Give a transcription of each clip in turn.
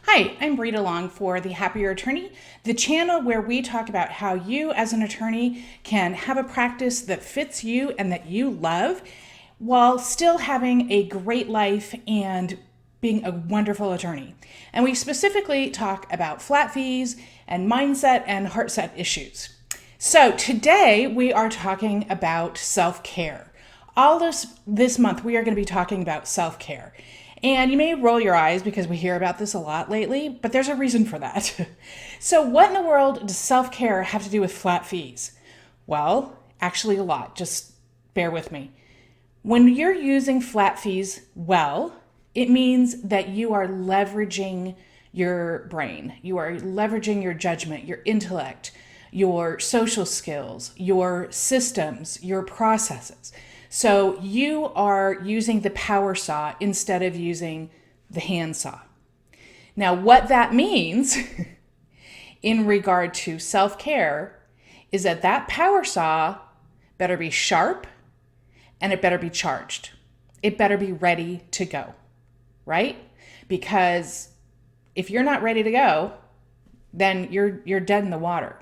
Hi, I'm Brita Long for The Happier Attorney, the channel where we talk about how you as an attorney can have a practice that fits you and that you love while still having a great life and being a wonderful attorney. And we specifically talk about flat fees and mindset and heart set issues. So today we are talking about self-care. All this month we are going to be talking about self-care. And you may roll your eyes because we hear about this a lot lately, but there's a reason for that. So what in the world does self-care have to do with flat fees? Well, actually a lot. Just bear with me. When you're using flat fees well, it means that you are leveraging your brain. You are leveraging your judgment, your intellect, your social skills, your systems, your processes. So you are using the power saw instead of using the hand saw. Now, what that means in regard to self-care is that power saw better be sharp and it better be charged. It better be ready to go, right? Because if you're not ready to go, then you're dead in the water.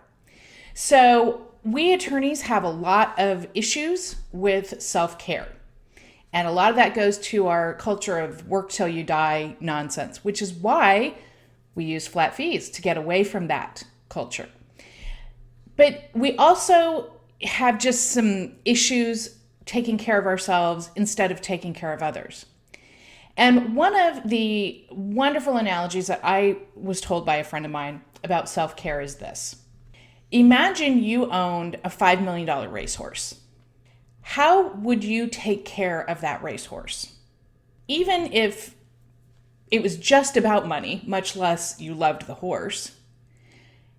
So we attorneys have a lot of issues with self-care. And a lot of that goes to our culture of work till you die nonsense, which is why we use flat fees to get away from that culture. But we also have just some issues taking care of ourselves instead of taking care of others. And one of the wonderful analogies that I was told by a friend of mine about self-care is this. Imagine you owned a $5 million racehorse. How would you take care of that racehorse? Even if it was just about money, much less you loved the horse,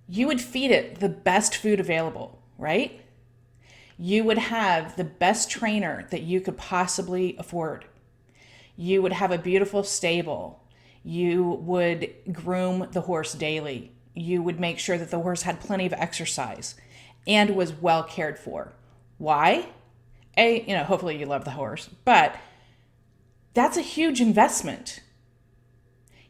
you would feed it the best food available, right? You would have the best trainer that you could possibly afford. You would have a beautiful stable. You would groom the horse daily. You would make sure that the horse had plenty of exercise and was well cared for. Why? Hopefully you love the horse, but that's a huge investment.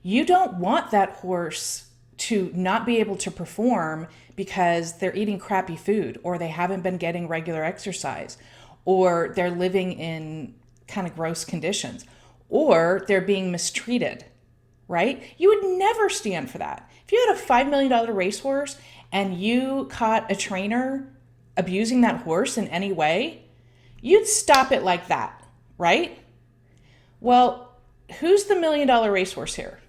You don't want that horse to not be able to perform because they're eating crappy food or they haven't been getting regular exercise or they're living in kind of gross conditions or they're being mistreated, right? You would never stand for that. If you had a $5 million racehorse and you caught a trainer abusing that horse in any way, you'd stop it like that, right? Well, who's the $1 million racehorse here?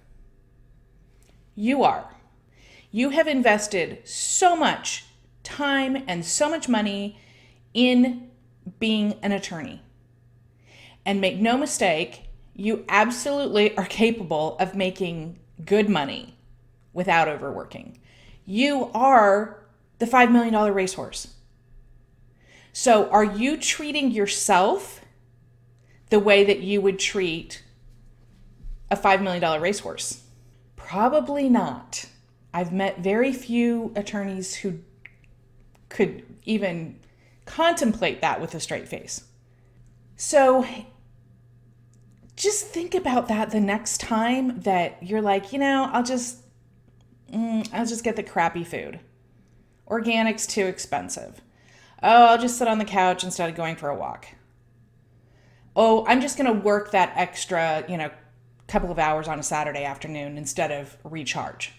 You are. You have invested so much time and so much money in being an attorney. And make no mistake, you absolutely are capable of making good money without overworking. You are the $5 million racehorse. So are you treating yourself the way that you would treat a $5 million racehorse? Probably not. I've met very few attorneys who could even contemplate that with a straight face. So just think about that the next time that you're like, I'll just get the crappy food. Organic's too expensive. Oh, I'll just sit on the couch instead of going for a walk. Oh, I'm just going to work that extra, couple of hours on a Saturday afternoon instead of recharge.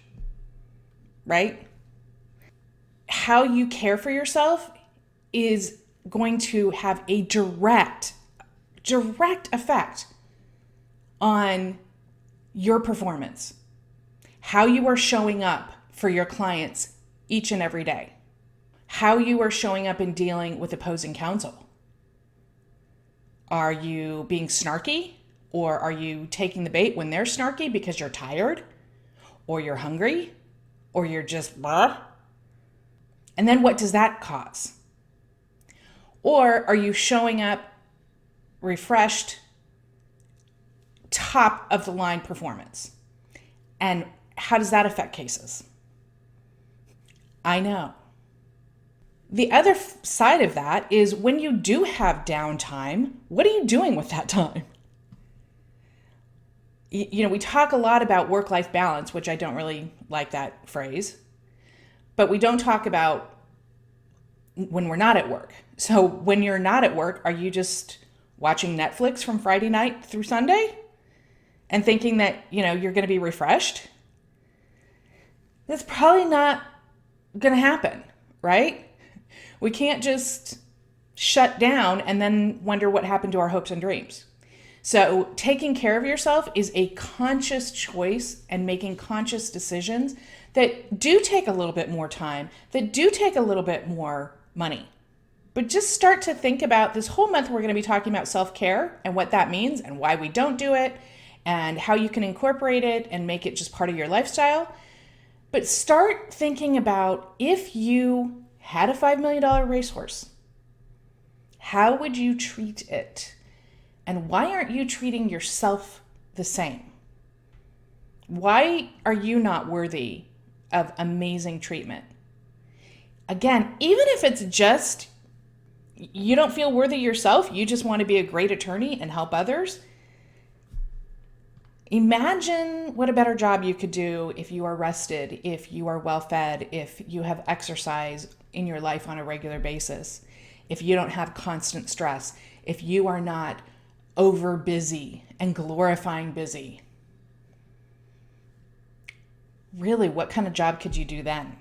Right? How you care for yourself is going to have a direct effect on your performance. How you are showing up for your clients each and every day. How you are showing up in dealing with opposing counsel. Are you being snarky? Or are you taking the bait when they're snarky because you're tired? Or you're hungry? Or you're just blah? And then what does that cause? Or are you showing up refreshed, top of the line performance? And how does that affect cases? I know. The other side of that is when you do have downtime, what are you doing with that time? We talk a lot about work-life balance, which I don't really like that phrase, but we don't talk about when we're not at work. So when you're not at work, are you just watching Netflix from Friday night through Sunday and thinking that, you're going to be refreshed? That's probably not going to happen, right? We can't just shut down and then wonder what happened to our hopes and dreams. So taking care of yourself is a conscious choice, and making conscious decisions that do take a little bit more time, that do take a little bit more money. But just start to think about this whole month. We're going to be talking about self-care and what that means and why we don't do it and how you can incorporate it and make it just part of your lifestyle. But start thinking about, if you had a $5 million racehorse, how would you treat it? And why aren't you treating yourself the same? Why are you not worthy of amazing treatment? Again, even if it's just you don't feel worthy yourself, you just want to be a great attorney and help others. Imagine what a better job you could do if you are rested, if you are well fed, if you have exercise in your life on a regular basis, if you don't have constant stress, if you are not over busy and glorifying busy. Really, what kind of job could you do then?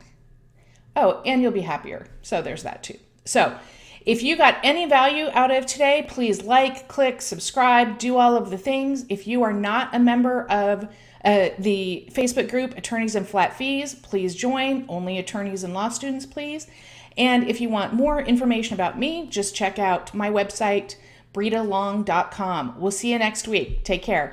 Oh, and you'll be happier. So there's that too. So if you got any value out of today, please like, click, subscribe, do all of the things. If you are not a member of the Facebook group, Attorneys and Flat Fees, please join. Only attorneys and law students, please. And if you want more information about me, just check out my website, brittalong.com. We'll see you next week. Take care.